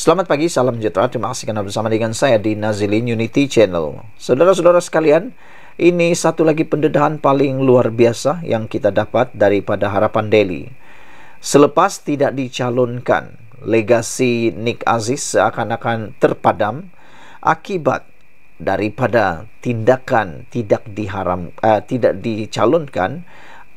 Selamat pagi, salam sejahtera. Terima kasih karena bersama dengan saya di Nazilin Unity Channel. Saudara-saudara sekalian, ini satu lagi pendedahan paling luar biasa yang kita dapat daripada Harapan Daily. Selepas tidak dicalonkan, legasi Nick Aziz seakan-akan terpadam akibat daripada tindakan tidak dicalonkan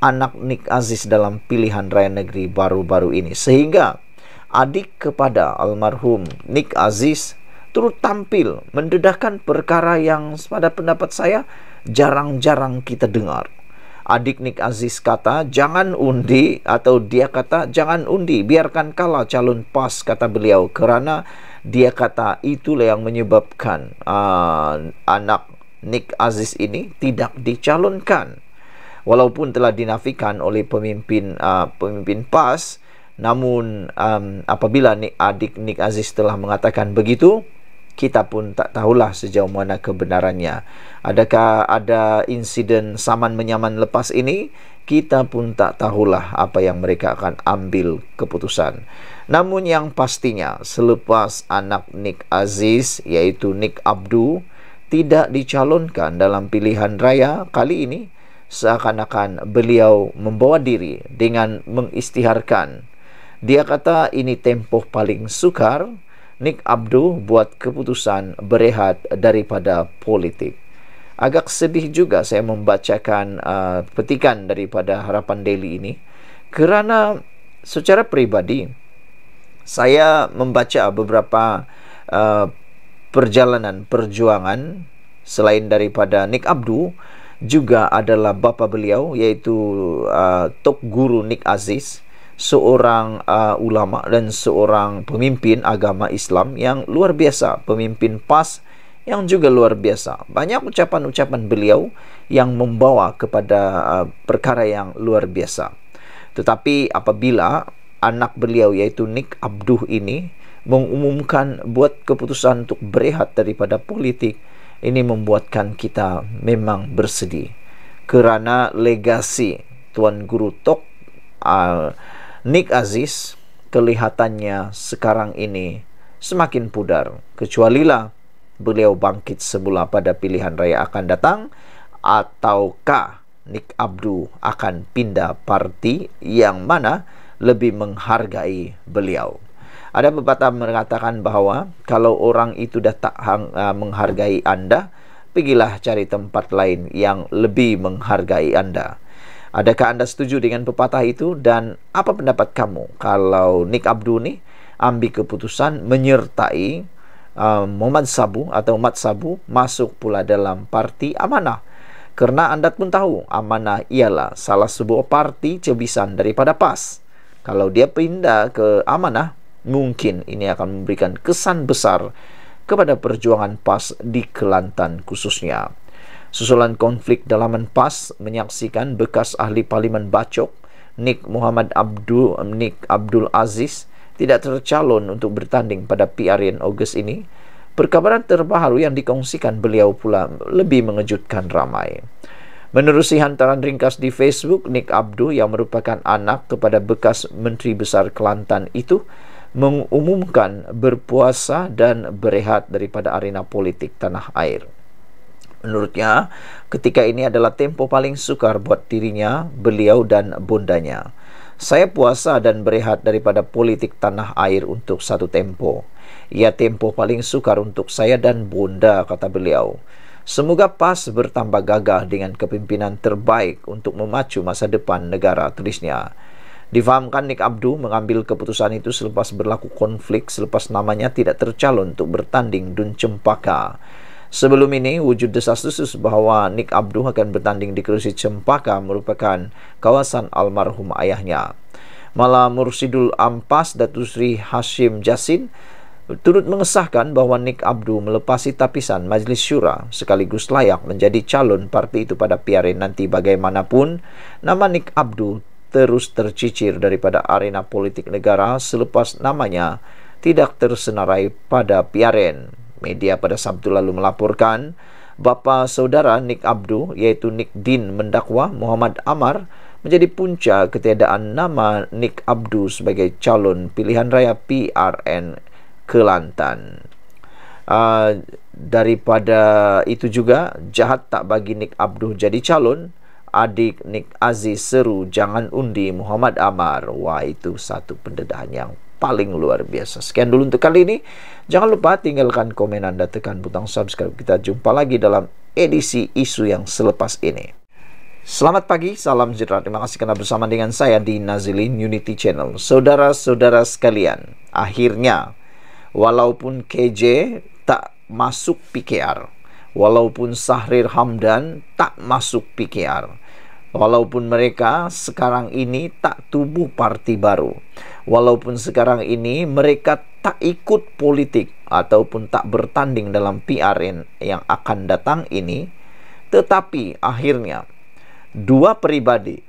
anak Nick Aziz dalam pilihan raya negeri baru-baru ini, sehingga adik kepada almarhum Nick Aziz turut tampil mendedahkan perkara yang pada pendapat saya jarang-jarang kita dengar. Adik Nick Aziz kata jangan undi, atau dia kata jangan undi, biarkan kalah calon PAS, kata beliau, kerana dia kata itulah yang menyebabkan anak Nick Aziz ini tidak dicalonkan. Walaupun telah dinafikan oleh pemimpin PAS, namun apabila adik Nick Aziz telah mengatakan begitu, kita pun tak tahulah sejauh mana kebenarannya. Adakah ada insiden saman menyaman lepas ini? Kita pun tak tahulah apa yang mereka akan ambil keputusan. Namun yang pastinya, selepas anak Nick Aziz, yaitu Nick Abdu, tidak dicalonkan dalam pilihan raya kali ini, seakan-akan beliau membawa diri dengan mengisytiharkan. Dia kata ini tempoh paling sukar Nick Abdu buat keputusan berehat daripada politik. Agak sedih juga saya membacakan petikan daripada Harapan Daily ini, kerana secara pribadi saya membaca beberapa perjalanan perjuangan selain daripada Nick Abdu, juga adalah bapa beliau, yaitu Tok Guru Nick Aziz, seorang ulama dan seorang pemimpin agama Islam yang luar biasa, pemimpin PAS yang juga luar biasa. Banyak ucapan-ucapan beliau yang membawa kepada perkara yang luar biasa. Tetapi apabila anak beliau yaitu Nick Abduh ini mengumumkan buat keputusan untuk berehat daripada politik, ini membuatkan kita memang bersedih, kerana legasi Tuan Guru Tok Nick Aziz kelihatannya sekarang ini semakin pudar, kecualilah beliau bangkit semula pada pilihan raya akan datang, ataukah Nick Abdu akan pindah parti yang mana lebih menghargai beliau. Ada pepatah mengatakan bahawa kalau orang itu dah tak menghargai Anda, pergilah cari tempat lain yang lebih menghargai Anda. Adakah Anda setuju dengan pepatah itu? Dan apa pendapat kamu kalau Nick Abdu ni ambil keputusan menyertai Muhammad Sabu atau Mat Sabu masuk pula dalam parti Amanah? Kerana anda pun tahu Amanah ialah salah sebuah parti cebisan daripada PAS. Kalau dia pindah ke Amanah, mungkin ini akan memberikan kesan besar kepada perjuangan PAS di Kelantan khususnya. Susulan konflik dalaman PAS menyaksikan bekas ahli parlimen Bacok Nick Abdul Aziz tidak tercalon untuk bertanding pada PRN Ogos ini. Perkabaran terbaru yang dikongsikan beliau pula lebih mengejutkan ramai. Menerusi hantaran ringkas di Facebook, Nick Abdu yang merupakan anak kepada bekas Menteri Besar Kelantan itu mengumumkan berpuasa dan berehat daripada arena politik tanah air. Menurutnya, ketika ini adalah tempoh paling sukar buat dirinya, beliau dan bondanya. Saya puasa dan berehat daripada politik tanah air untuk satu tempoh. Ia tempoh paling sukar untuk saya dan bonda, kata beliau. Semoga PAS bertambah gagah dengan kepimpinan terbaik untuk memacu masa depan negara, tulisnya. Difahamkan Nick Abdu mengambil keputusan itu selepas berlaku konflik selepas namanya tidak tercalon untuk bertanding Dun Cempaka. Sebelum ini, wujud desas-desus bahawa Nick Abdu akan bertanding di kerusi Cempaka merupakan kawasan almarhum ayahnya. Malah Mursidul Ampas Datuk Seri Hashim Jasin turut mengesahkan bahawa Nick Abdu melepasi tapisan Majlis Syura sekaligus layak menjadi calon parti itu pada PRN nanti. Bagaimanapun, nama Nick Abdu terus tercicir daripada arena politik negara selepas namanya tidak tersenarai pada PRN. Media pada Sabtu lalu melaporkan bapa saudara Nick Abdu, yaitu Nick Din, mendakwa Muhammad Amar menjadi punca ketiadaan nama Nick Abdu sebagai calon pilihan raya PRN Kelantan. Daripada itu juga, jahat tak bagi Nick Abduh jadi calon. Adik Nick Aziz seru jangan undi Muhammad Amar. Wah, itu satu pendedahan yang paling luar biasa. Sekian dulu untuk kali ini. Jangan lupa tinggalkan komen Anda, tekan butang subscribe. Kita jumpa lagi dalam edisi isu yang selepas ini. Selamat pagi, salam sejahtera. Terima kasih karena bersama dengan saya di Nazilin Unity Channel. Saudara-saudara sekalian, akhirnya walaupun KJ tak masuk PKR, walaupun Sahrir Hamdan tak masuk PKR, walaupun mereka sekarang ini tak tubuh parti baru, walaupun sekarang ini mereka tak ikut politik ataupun tak bertanding dalam PR yang akan datang ini, tetapi akhirnya dua pribadi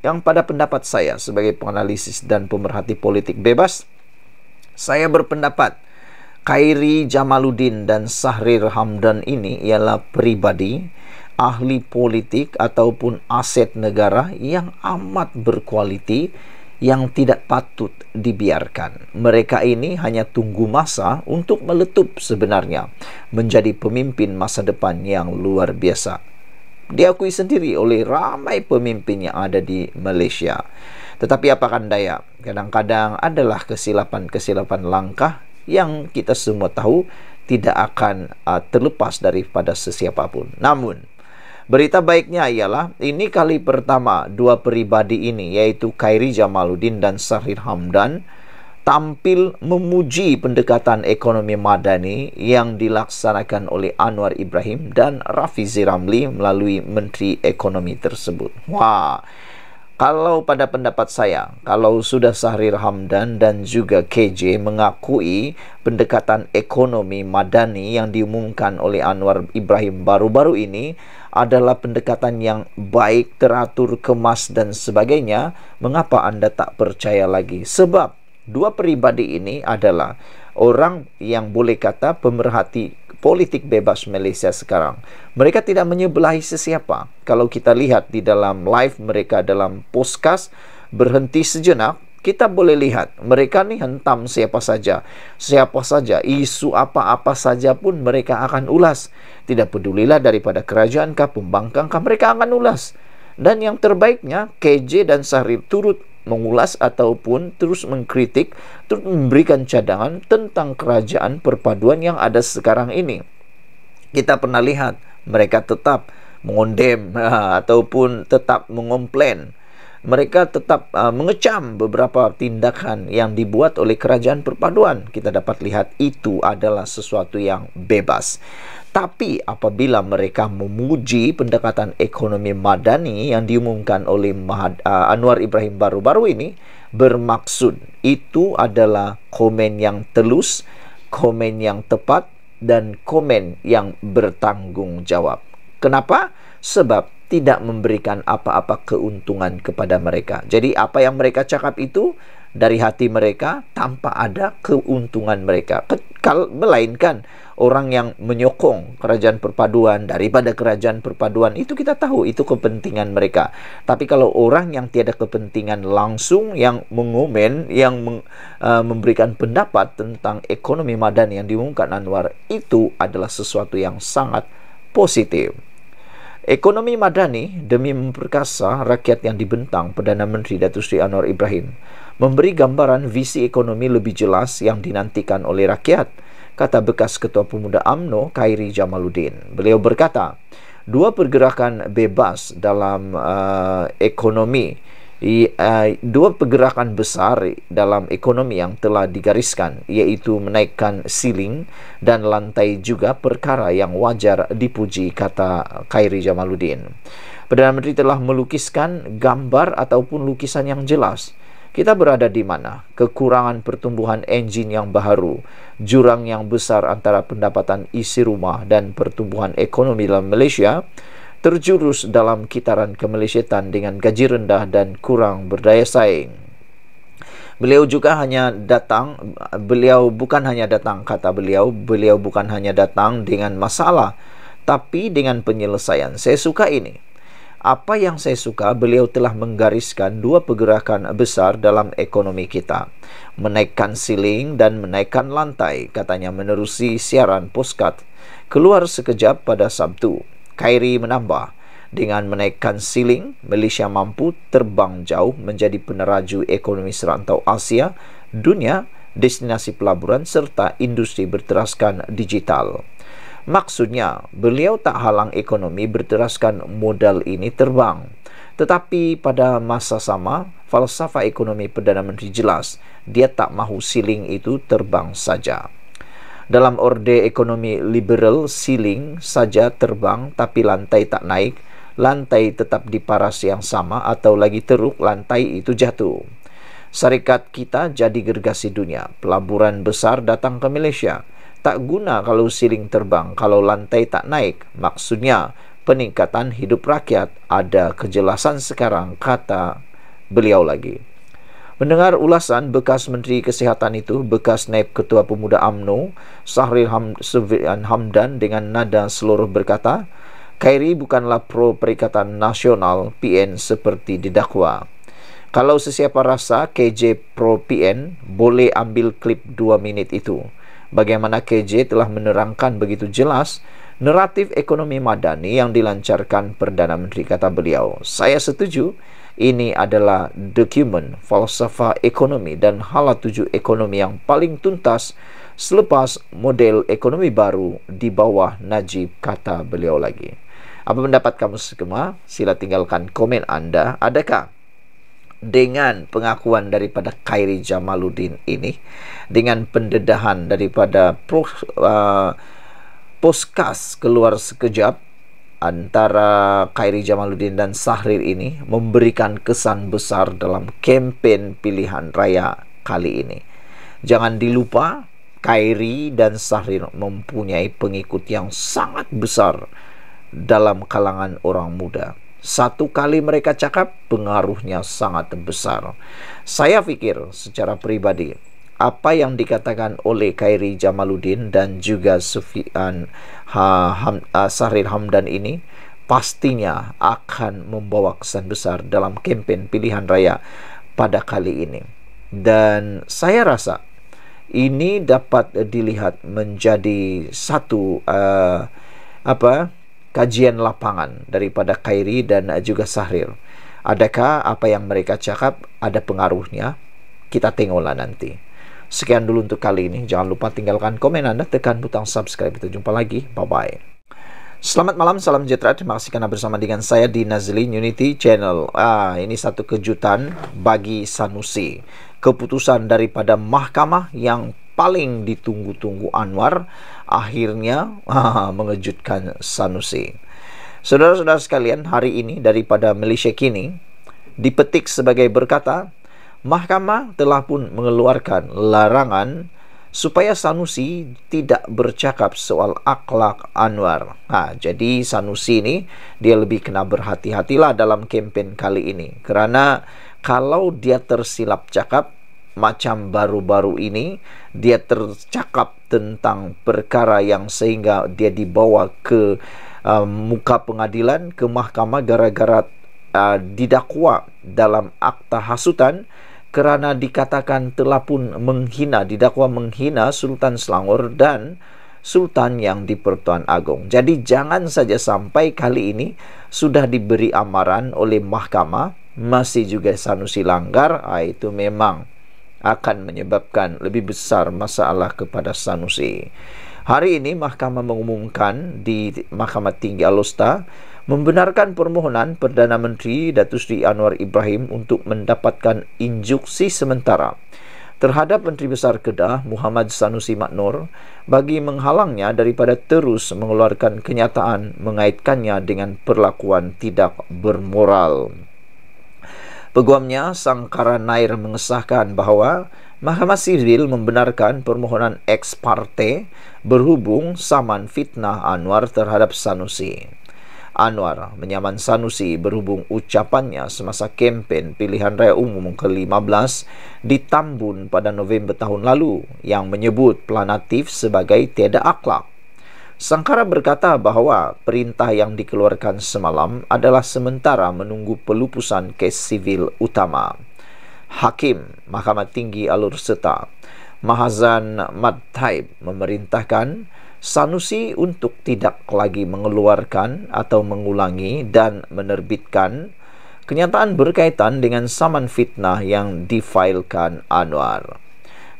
yang pada pendapat saya sebagai penganalisis dan pemerhati politik bebas, saya berpendapat Khairi Jamaluddin dan Sahrir Hamdan ini ialah pribadi, ahli politik ataupun aset negara yang amat berkualiti, yang tidak patut dibiarkan. Mereka ini hanya tunggu masa untuk meletup sebenarnya menjadi pemimpin masa depan yang luar biasa. Diakui sendiri oleh ramai pemimpin yang ada di Malaysia. Tetapi apakan daya, kadang-kadang adalah kesilapan-kesilapan langkah yang kita semua tahu tidak akan terlepas daripada sesiapapun. Namun, berita baiknya ialah ini kali pertama dua pribadi ini, yaitu Khairi Jamaluddin dan Sahrir Hamdan, tampil memuji pendekatan ekonomi madani yang dilaksanakan oleh Anwar Ibrahim dan Rafizi Ramli melalui Menteri Ekonomi tersebut. Wah, kalau pada pendapat saya, kalau sudah Sahrir Hamdan dan juga KJ mengakui pendekatan ekonomi madani yang diumumkan oleh Anwar Ibrahim baru-baru ini adalah pendekatan yang baik, teratur, kemas dan sebagainya, mengapa Anda tak percaya lagi? Sebab dua pribadi ini adalah orang yang boleh kata pemerhati politik bebas Malaysia sekarang. Mereka tidak menyebelahi sesiapa. Kalau kita lihat di dalam live mereka dalam podcast berhenti sejenak, kita boleh lihat mereka ni hentam siapa saja, isu apa-apa saja pun mereka akan ulas. Tidak pedulilah daripada kerajaan kah, pembangkang kah, mereka akan ulas. Dan yang terbaiknya, KJ dan Sahrir turut mengulas ataupun terus mengkritik, terus memberikan cadangan tentang kerajaan perpaduan yang ada sekarang ini. Kita pernah lihat mereka tetap mengondem ataupun tetap mengomplain. Mereka tetap mengecam beberapa tindakan yang dibuat oleh kerajaan perpaduan. Kita dapat lihat itu adalah sesuatu yang bebas. Tapi apabila mereka memuji pendekatan ekonomi madani yang diumumkan oleh Anwar Ibrahim baru-baru ini, bermaksud itu adalah komen yang telus, komen yang tepat, dan komen yang bertanggung jawab. Kenapa? Sebab tidak memberikan apa-apa keuntungan kepada mereka. Jadi apa yang mereka cakap itu dari hati mereka tanpa ada keuntungan mereka. Melainkan orang yang menyokong kerajaan perpaduan daripada kerajaan perpaduan, itu kita tahu itu kepentingan mereka. Tapi kalau orang yang tiada kepentingan langsung, yang mengomen, yang memberikan pendapat tentang ekonomi madani yang diumumkan Anwar, itu adalah sesuatu yang sangat positif. Ekonomi madani demi memperkasa rakyat yang dibentang Perdana Menteri Datuk Seri Anwar Ibrahim memberi gambaran visi ekonomi lebih jelas yang dinantikan oleh rakyat, kata bekas Ketua Pemuda UMNO Khairi Jamaluddin. Beliau berkata, dua pergerakan bebas dalam dua pergerakan besar dalam ekonomi yang telah digariskan, iaitu menaikkan ceiling dan lantai juga perkara yang wajar dipuji, kata Khairi Jamaluddin. Perdana Menteri telah melukiskan gambar ataupun lukisan yang jelas. Kita berada di mana? Kekurangan pertumbuhan enjin yang baharu, jurang yang besar antara pendapatan isi rumah dan pertumbuhan ekonomi dalam Malaysia, terjurus dalam kitaran kemalaysiaan dengan gaji rendah dan kurang berdaya saing. Beliau bukan hanya datang, kata beliau bukan hanya datang dengan masalah, tapi dengan penyelesaian. Saya suka ini. Apa yang saya suka, beliau telah menggariskan dua pergerakan besar dalam ekonomi kita. Menaikkan ceiling dan menaikkan lantai, katanya menerusi siaran postcard Keluar Sekejap pada Sabtu. Khairi menambah, dengan menaikkan ceiling, Malaysia mampu terbang jauh menjadi peneraju ekonomi serantau Asia, dunia, destinasi pelaburan serta industri berteraskan digital. Maksudnya, beliau tak halang ekonomi berteraskan modal ini terbang. Tetapi pada masa sama, falsafah ekonomi Perdana Menteri jelas, dia tak mahu ceiling itu terbang saja. Dalam orde ekonomi liberal, ceiling saja terbang tapi lantai tak naik, lantai tetap di paras yang sama atau lagi teruk, lantai itu jatuh. Syarikat kita jadi gergasi dunia, pelaburan besar datang ke Malaysia. Tak guna kalau ceiling terbang, kalau lantai tak naik. Maksudnya, peningkatan hidup rakyat ada kejelasan sekarang, kata beliau lagi. Mendengar ulasan bekas Menteri Kesihatan itu, bekas Naib Ketua Pemuda UMNO, Sahril Hamdan dengan nada seluruh berkata, Khairi bukanlah pro Perikatan Nasional PN seperti didakwa. Kalau sesiapa rasa KJ pro PN, boleh ambil klip 2 minit itu. Bagaimana KJ telah menerangkan begitu jelas naratif ekonomi madani yang dilancarkan Perdana Menteri, kata beliau. Saya setuju, ini adalah dokumen falsafah ekonomi dan hala tuju ekonomi yang paling tuntas selepas model ekonomi baru di bawah Najib, kata beliau lagi. Apa pendapat kamu semua? Sila tinggalkan komen anda. Adakah dengan pengakuan daripada Khairi Jamaluddin ini, dengan pendedahan daripada postcard Keluar Sekejap antara Khairi Jamaluddin dan Sahril ini, memberikan kesan besar dalam kempen pilihan raya kali ini? Jangan dilupa, Khairi dan Sahril mempunyai pengikut yang sangat besar dalam kalangan orang muda. Satu kali mereka cakap, pengaruhnya sangat besar. Saya pikir secara pribadi, apa yang dikatakan oleh Khairi Jamaluddin dan juga Sahril Hamdan ini pastinya akan membawa kesan besar dalam kempen pilihan raya pada kali ini. Dan saya rasa ini dapat dilihat menjadi satu kajian lapangan daripada Khairi dan juga Sahril. Adakah apa yang mereka cakap ada pengaruhnya? Kita tengoklah nanti. Sekian dulu untuk kali ini. Jangan lupa tinggalkan komen anda, tekan butang subscribe. Kita jumpa lagi. Bye-bye. Selamat malam, salam sejahtera. Terima kasih karena bersama dengan saya di Nazlin Unity Channel. Ini satu kejutan bagi Sanusi. Keputusan daripada mahkamah yang paling ditunggu-tunggu Anwar akhirnya mengejutkan Sanusi. Saudara-saudara sekalian, hari ini daripada Malaysia Kini dipetik sebagai berkata, mahkamah telah pun mengeluarkan larangan supaya Sanusi tidak bercakap soal akhlak Anwar. Jadi Sanusi ini dia lebih kena berhati-hatilah dalam kempen kali ini, kerana kalau dia tersilap cakap macam baru-baru ini, dia tercakap tentang perkara yang sehingga dia dibawa ke muka pengadilan, ke mahkamah gara-gara didakwa dalam akta hasutan kerana dikatakan telah pun menghina, didakwa menghina Sultan Selangor dan Sultan yang di Pertuan Agong. Jadi jangan saja sampai kali ini sudah diberi amaran oleh mahkamah, masih juga Sanusi langgar, itu memang akan menyebabkan lebih besar masalah kepada Sanusi. Hari ini mahkamah mengumumkan di Mahkamah Tinggi Alor membenarkan permohonan Perdana Menteri Datuk Seri Anwar Ibrahim untuk mendapatkan injuksi sementara terhadap Menteri Besar Kedah Muhammad Sanusi Maknor bagi menghalangnya daripada terus mengeluarkan kenyataan mengaitkannya dengan perlakuan tidak bermoral. Peguamnya Sangkara Nair mengesahkan bahawa Mahkamah Sivil membenarkan permohonan ex parte berhubung saman fitnah Anwar terhadap Sanusi. Anwar menyaman Sanusi berhubung ucapannya semasa kempen pilihan raya umum ke-15 di Tambun pada November tahun lalu yang menyebut Planatif sebagai tiada akhlak. Sangkara berkata bahwa perintah yang dikeluarkan semalam adalah sementara menunggu pelupusan kes sivil utama. Hakim Mahkamah Tinggi Alor Setar, Mahazan Madtaib, memerintahkan Sanusi untuk tidak lagi mengeluarkan atau mengulangi dan menerbitkan kenyataan berkaitan dengan saman fitnah yang difailkan Anwar.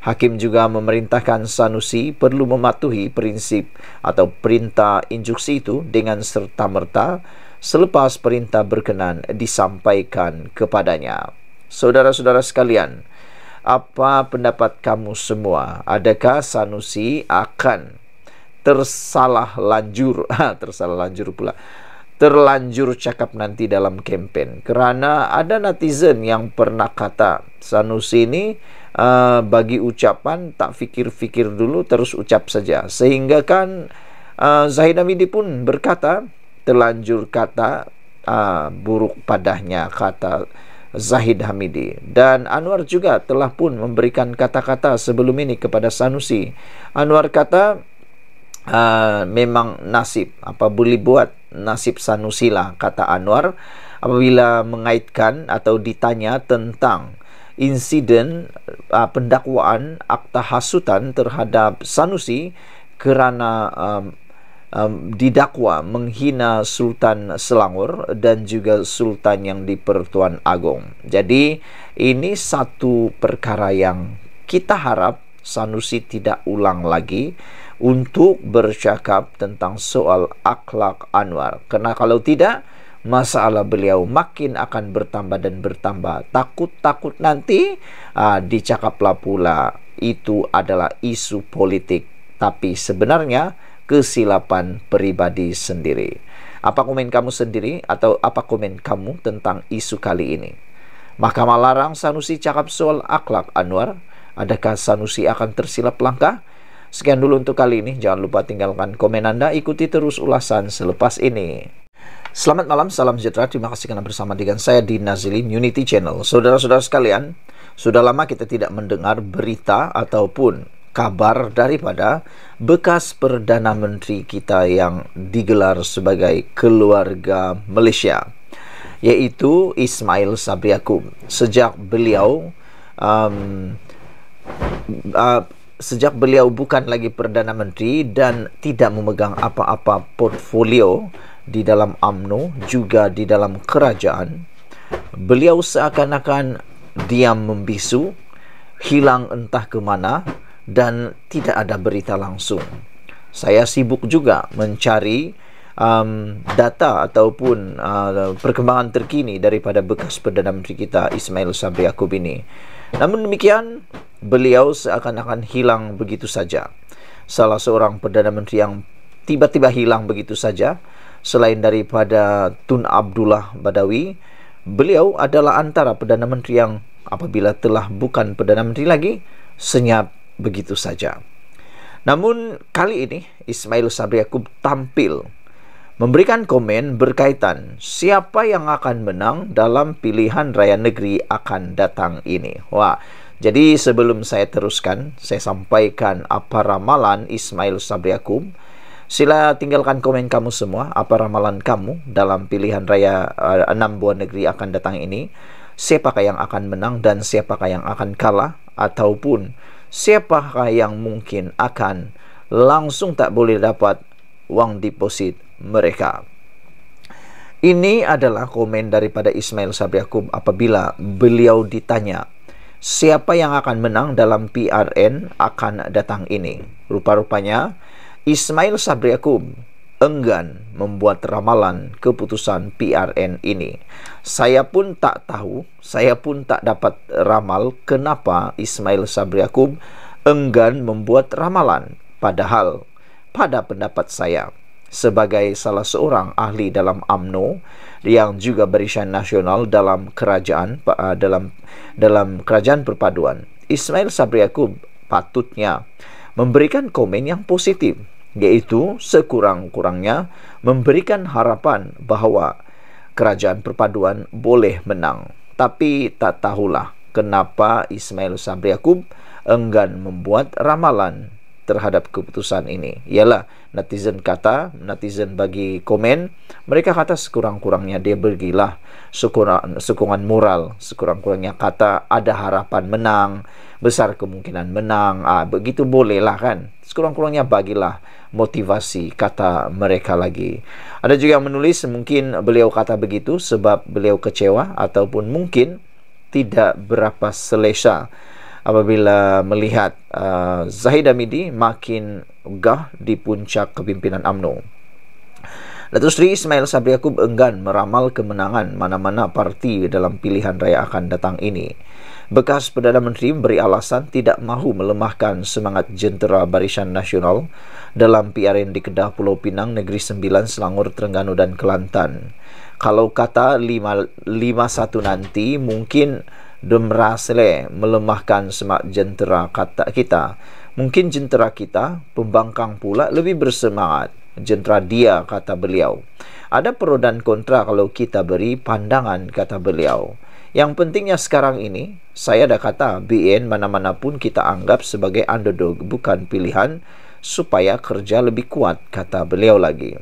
Hakim juga memerintahkan Sanusi perlu mematuhi prinsip atau perintah instruksi itu dengan serta-merta selepas perintah berkenan disampaikan kepadanya. Saudara-saudara sekalian, apa pendapat kamu semua? Adakah Sanusi akan terlanjur cakap nanti dalam kempen? Kerana ada netizen yang pernah kata Sanusi ini bagi ucapan tak fikir-fikir dulu, terus ucap saja. Sehingga kan Zahid Hamidi pun berkata, terlanjur kata buruk padanya kata Zahid Hamidi. Dan Anwar juga telah pun memberikan kata-kata sebelum ini kepada Sanusi. Anwar kata, memang nasib, apa boleh buat, nasib Sanusi lah, kata Anwar, apabila mengaitkan atau ditanya tentang insiden pendakwaan akta hasutan terhadap Sanusi kerana didakwa menghina Sultan Selangor dan juga Sultan yang di Pertuan Agong. Jadi ini satu perkara yang kita harap Sanusi tidak ulang lagi untuk bercakap tentang soal akhlak Anwar. Kerana kalau tidak, masalah beliau makin akan bertambah dan bertambah. Takut-takut nanti dicakaplah pula itu adalah isu politik, tapi sebenarnya kesilapan peribadi sendiri. Apa komen kamu sendiri atau apa komen kamu tentang isu kali ini? Mahkamah larang Sanusi cakap soal akhlak Anwar. Adakah Sanusi akan tersilap langkah? Sekian dulu untuk kali ini. Jangan lupa tinggalkan komen Anda. Ikuti terus ulasan selepas ini. Selamat malam, salam sejahtera. Terima kasih karena bersama dengan saya di Nazilin Unity Channel. Saudara-saudara sekalian, sudah lama kita tidak mendengar berita ataupun kabar daripada bekas Perdana Menteri kita yang digelar sebagai keluarga Malaysia, yaitu Ismail Sabri Yaakob. Sejak beliau bukan lagi Perdana Menteri dan tidak memegang apa-apa portfolio di dalam UMNO juga di dalam kerajaan, beliau seakan-akan diam membisu, hilang entah ke mana dan tidak ada berita langsung. Saya sibuk juga mencari data ataupun perkembangan terkini daripada bekas Perdana Menteri kita Ismail Sabri Yaakob ini. Namun demikian, beliau seakan-akan hilang begitu saja. Salah seorang Perdana Menteri yang tiba-tiba hilang begitu saja, selain daripada Tun Abdullah Badawi, beliau adalah antara Perdana Menteri yang apabila telah bukan Perdana Menteri lagi, senyap begitu saja. Namun kali ini Ismail Sabri Yaakob tampil memberikan komen berkaitan siapa yang akan menang dalam pilihan raya negeri akan datang ini. Wah, jadi sebelum saya teruskan, saya sampaikan apa ramalan Ismail Sabri Yaakob. Sila tinggalkan komen kamu semua, apa ramalan kamu dalam pilihan raya 6 buah negeri akan datang ini. Siapakah yang akan menang dan siapakah yang akan kalah, ataupun siapakah yang mungkin akan langsung tak boleh dapat wang deposit mereka. Ini adalah komen daripada Ismail Sabri Yaakob apabila beliau ditanya siapa yang akan menang dalam PRN akan datang ini. Rupa-rupanya Ismail Sabri Yaakob enggan membuat ramalan keputusan PRN ini. Saya pun tak tahu, saya pun tak dapat ramal kenapa Ismail Sabri Yaakob enggan membuat ramalan. Padahal pada pendapat saya, sebagai salah seorang ahli dalam UMNO yang juga barisan nasional dalam kerajaan kerajaan perpaduan, Ismail Sabri Yaakob patutnya memberikan komen yang positif, yaitu sekurang-kurangnya memberikan harapan bahawa kerajaan perpaduan boleh menang. Tapi tak tahulah kenapa Ismail Sabri Yaakob enggan membuat ramalan terhadap keputusan ini. Ialah netizen bagi komen, mereka kata sekurang-kurangnya dia berilah sokongan moral, sekurang-kurangnya kata ada harapan menang, besar kemungkinan menang. Begitu bolehlah kan, sekurang-kurangnya bagilah motivasi, kata mereka lagi. Ada juga yang menulis mungkin beliau kata begitu sebab beliau kecewa ataupun mungkin tidak berapa selesa apabila melihat Zahid Hamidi makin gah di puncak kepimpinan UMNO. Datuk Seri Ismail Sabri Yaakob enggan meramal kemenangan mana-mana parti dalam pilihan raya akan datang ini. Bekas Perdana Menteri memberi alasan tidak mahu melemahkan semangat jentera Barisan Nasional dalam PRN di Kedah, Pulau Pinang, Negeri Sembilan, Selangor, Terengganu dan Kelantan. Kalau kata 5-1 nanti mungkin demrasle melemahkan semangat jentera kita. Mungkin jentera kita, pembangkang pula lebih bersemangat. Jentera dia, kata beliau. Ada pro dan kontra kalau kita beri pandangan, kata beliau. Yang pentingnya sekarang ini, saya dah kata BN mana-mana pun kita anggap sebagai underdog, bukan pilihan, supaya kerja lebih kuat, kata beliau lagi.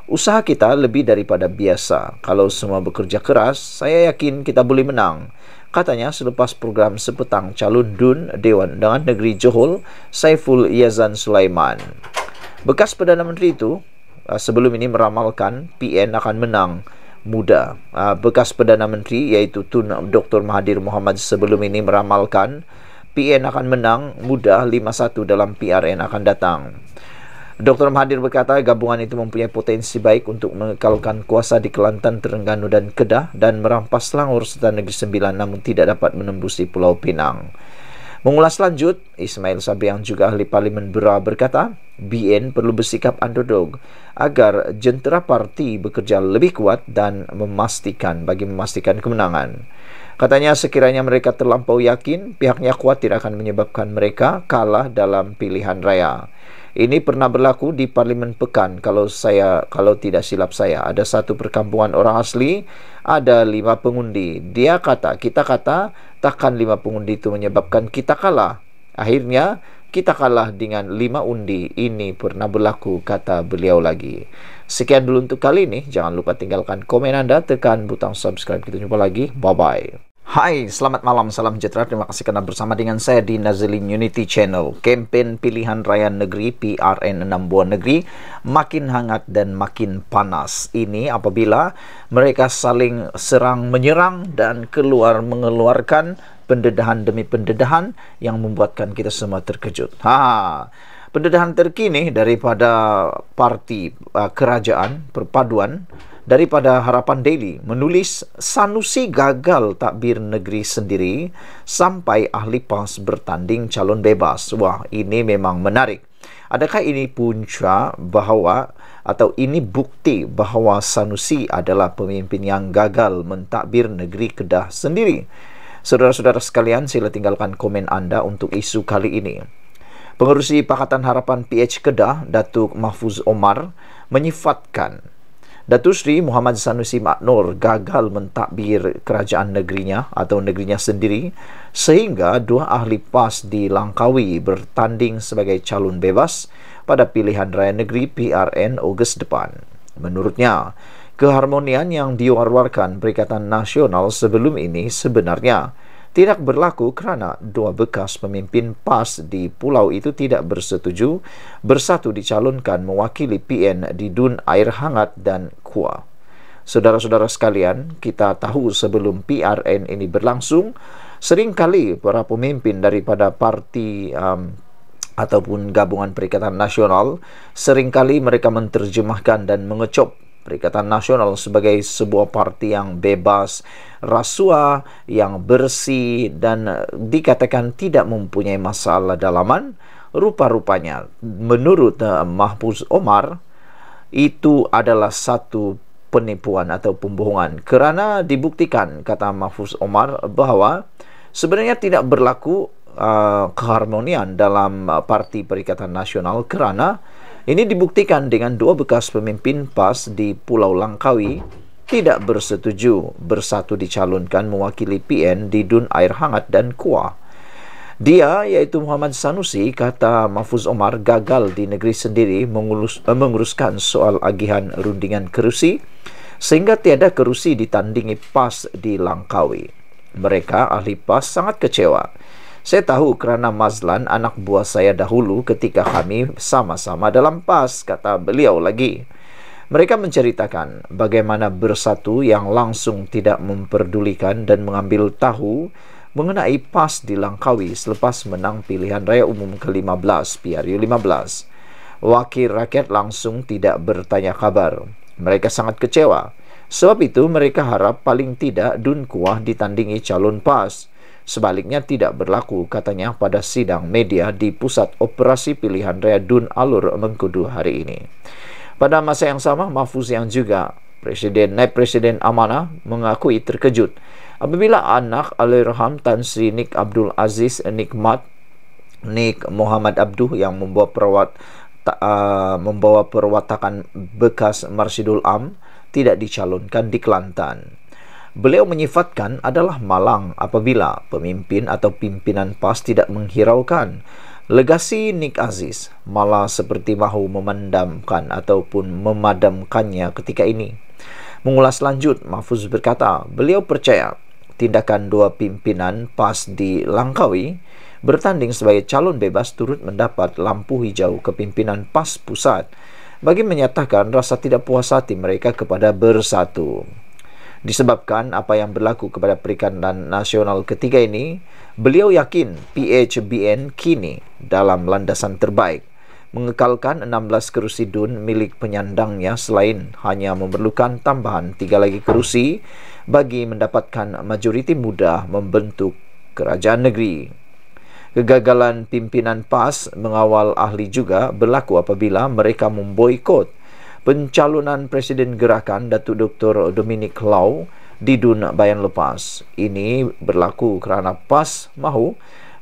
Usaha kita lebih daripada biasa. Kalau semua bekerja keras, saya yakin kita boleh menang. Katanya selepas program sepetang calon DUN Dewan Undangan Negeri Johor, Saiful Yazan Sulaiman. Bekas Perdana Menteri itu sebelum ini meramalkan PN akan menang muda. Bekas Perdana Menteri iaitu Tun Dr. Mahathir Mohamad sebelum ini meramalkan PN akan menang muda 5-1 dalam PRN akan datang. Dr. Mahathir berkata gabungan itu mempunyai potensi baik untuk mengekalkan kuasa di Kelantan, Terengganu dan Kedah dan merampas Selangor serta Negeri Sembilan namun tidak dapat menembusi Pulau Pinang. Mengulas lanjut, Ismail Sabri yang juga ahli Parlimen Berar berkata, BN perlu bersikap underdog agar jentera parti bekerja lebih kuat dan memastikan kemenangan. Katanya sekiranya mereka terlampau yakin, pihaknya khawatir akan menyebabkan mereka kalah dalam pilihan raya. Ini pernah berlaku di Parlimen Pekan kalau tidak silap saya. Ada satu perkampungan orang asli, ada 5 pengundi. Kita kata takkan 5 pengundi itu menyebabkan kita kalah. Akhirnya kita kalah dengan 5 undi. Ini pernah berlaku, kata beliau lagi. Sekian dulu untuk kali ini. Jangan lupa tinggalkan komen Anda, tekan butang subscribe. Kita jumpa lagi. Bye-bye. Hai, selamat malam, salam sejahtera. Terima kasih kerana bersama dengan saya di Nazlin Unity Channel. Kempen pilihan raya negeri PRN 6 buah negeri makin hangat dan makin panas. Ini apabila mereka saling serang menyerang dan mengeluarkan pendedahan demi pendedahan yang membuatkan kita semua terkejut. Pendedahan terkini daripada parti kerajaan perpaduan daripada Harapan Daily menulis Sanusi gagal takbir negeri sendiri sampai ahli PAS bertanding calon bebas. Wah, ini memang menarik. Adakah ini punca atau ini bukti bahawa Sanusi adalah pemimpin yang gagal mentakbir negeri Kedah sendiri? Saudara-saudara sekalian, sila tinggalkan komen anda untuk isu kali ini. Pengerusi Pakatan Harapan PH Kedah, Datuk Mahfuz Omar, menyifatkan Datuk Seri Muhammad Sanusi Maknor gagal mentakbir kerajaan negerinya atau negerinya sendiri sehingga 2 ahli PAS di Langkawi bertanding sebagai calon bebas pada pilihan raya negeri PRN Ogos depan. Menurutnya, keharmonian yang diwar-warkan Perikatan Nasional sebelum ini sebenarnya tidak berlaku kerana 2 bekas pemimpin PAS di pulau itu tidak bersetuju bersatu dicalonkan mewakili PN di DUN Air Hangat dan KUA. Saudara-saudara sekalian, kita tahu sebelum PRN ini berlangsung, seringkali para pemimpin daripada parti ataupun gabungan Perikatan Nasional, seringkali mereka menterjemahkan dan mengecop Perikatan Nasional sebagai sebuah parti yang bebas rasuah, yang bersih dan dikatakan tidak mempunyai masalah dalaman. Rupa-rupanya menurut Mahfuz Omar itu adalah satu penipuan atau pembohongan kerana dibuktikan, kata Mahfuz Omar, bahawa sebenarnya tidak berlaku keharmonian dalam parti Perikatan Nasional kerana ini dibuktikan dengan 2 bekas pemimpin PAS di Pulau Langkawi tidak bersetuju bersatu dicalonkan mewakili PN di DUN Air Hangat dan KUA. Dia, yaitu Muhammad Sanusi, kata Mahfuz Omar, gagal di negeri sendiri menguruskan soal agihan rundingan kerusi sehingga tiada kerusi ditandingi PAS di Langkawi. Mereka, ahli PAS, sangat kecewa. Saya tahu kerana Mazlan anak buah saya dahulu ketika kami sama-sama dalam PAS, kata beliau lagi. Mereka menceritakan bagaimana Bersatu yang langsung tidak memperdulikan dan mengambil tahu mengenai PAS di Langkawi selepas menang pilihan raya umum ke-15 PRU 15. Wakil rakyat langsung tidak bertanya kabar. Mereka sangat kecewa. Sebab itu mereka harap paling tidak Dun Kuah ditandingi calon PAS. Sebaliknya tidak berlaku, katanya pada sidang media di Pusat Operasi Pilihan Raya Dun Alur Mengkudu hari ini. Pada masa yang sama, Mahfuz yang juga Naib Presiden amanah mengakui terkejut apabila anak Allahyarham Tan Sri Nik Abdul Aziz Nik Muhammad Abduh yang membawa perwatakan bekas Marsyidul Am tidak dicalonkan di Kelantan. Beliau menyifatkan adalah malang apabila pemimpin atau pimpinan PAS tidak menghiraukan legasi Nik Aziz, malah seperti mahu memandamkan ataupun memadamkannya ketika ini. Mengulas lanjut, Mahfuz berkata, beliau percaya tindakan dua pimpinan PAS di Langkawi bertanding sebagai calon bebas turut mendapat lampu hijau kepimpinan PAS pusat bagi menyatakan rasa tidak puas hati mereka kepada Bersatu. Disebabkan apa yang berlaku kepada Perikatan Nasional ketiga ini, beliau yakin PHBN kini dalam landasan terbaik, mengekalkan 16 kerusi DUN milik penyandangnya selain hanya memerlukan tambahan 3 lagi kerusi bagi mendapatkan majoriti mudah membentuk kerajaan negeri. Kegagalan pimpinan PAS mengawal ahli juga berlaku apabila mereka memboikot pencalonan Presiden Gerakan Datuk Dr. Dominic Lau di Dun Bayan lepas. Ini berlaku kerana PAS mahu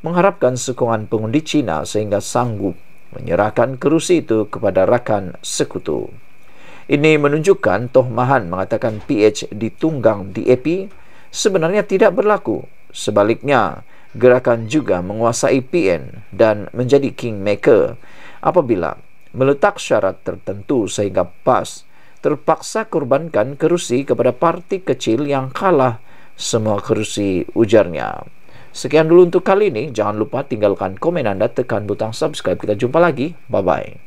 mengharapkan sokongan pengundi Cina sehingga sanggup menyerahkan kerusi itu kepada rakan sekutu. Ini menunjukkan Toh Mahan mengatakan PH ditunggang DAP sebenarnya tidak berlaku. Sebaliknya, Gerakan juga menguasai PN dan menjadi kingmaker apabila meletak syarat tertentu sehingga PAS terpaksa korbankan kerusi kepada parti kecil yang kalah semua kerusi, ujarnya. Sekian dulu untuk kali ini. Jangan lupa tinggalkan komen anda, tekan butang subscribe. Kita jumpa lagi. Bye-bye.